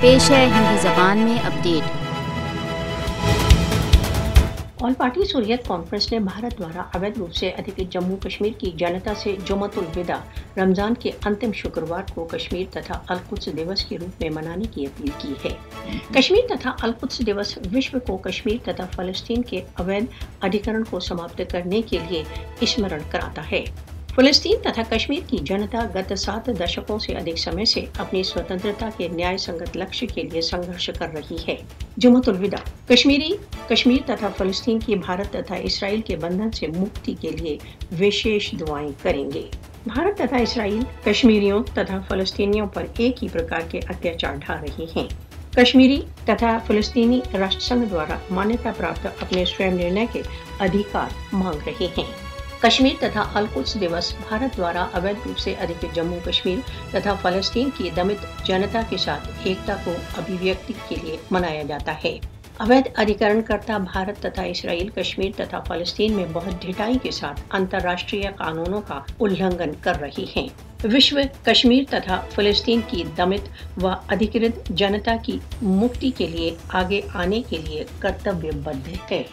पेश है हिंदी जबान में update. All party Hurriyat conference ने भारत द्वारा अवैध रूप से अधिकृत जम्मू कश्मीर की जनता से जुम्मतुल विदा रमजान के अंतिम शुक्रवार को कश्मीर तथा अल-कुद्स दिवस के रूप में मनाने की अपील की है। कश्मीर तथा अल-कुद्स दिवस विश्व को कश्मीर तथा फलस्तीन के अवैध अधिकरण को समाप्त करने के लिए स्मरण कराता है। फलस्तीन तथा कश्मीर की जनता गत 7 दशकों से अधिक समय से अपनी स्वतंत्रता के न्याय संगत लक्ष्य के लिए संघर्ष कर रही है। जुम्मतुल विदा कश्मीर तथा फलस्तीन की भारत तथा इसराइल के बंधन से मुक्ति के लिए विशेष दुआएं करेंगे। भारत तथा इसराइल कश्मीरियों तथा फलस्तीनियों पर एक ही प्रकार के अत्याचार ढा रहे हैं। कश्मीरी तथा फलस्तीनी राष्ट्र संघ द्वारा मान्यता प्राप्त अपने स्वयं निर्णय के अधिकार मांग रहे हैं। कश्मीर तथा अल-कुद्स दिवस भारत द्वारा अवैध रूप से अधिकृत जम्मू कश्मीर तथा फलस्तीन की दमित जनता के साथ एकता को अभिव्यक्ति के लिए मनाया जाता है। अवैध अधिकरणकर्ता भारत तथा इसराइल कश्मीर तथा फलस्तीन में बहुत ढिठाई के साथ अंतर्राष्ट्रीय कानूनों का उल्लंघन कर रही हैं। विश्व कश्मीर तथा फलस्तीन की दमित व अधिकृत जनता की मुक्ति के लिए आगे आने के लिए कर्तव्यबद्ध है।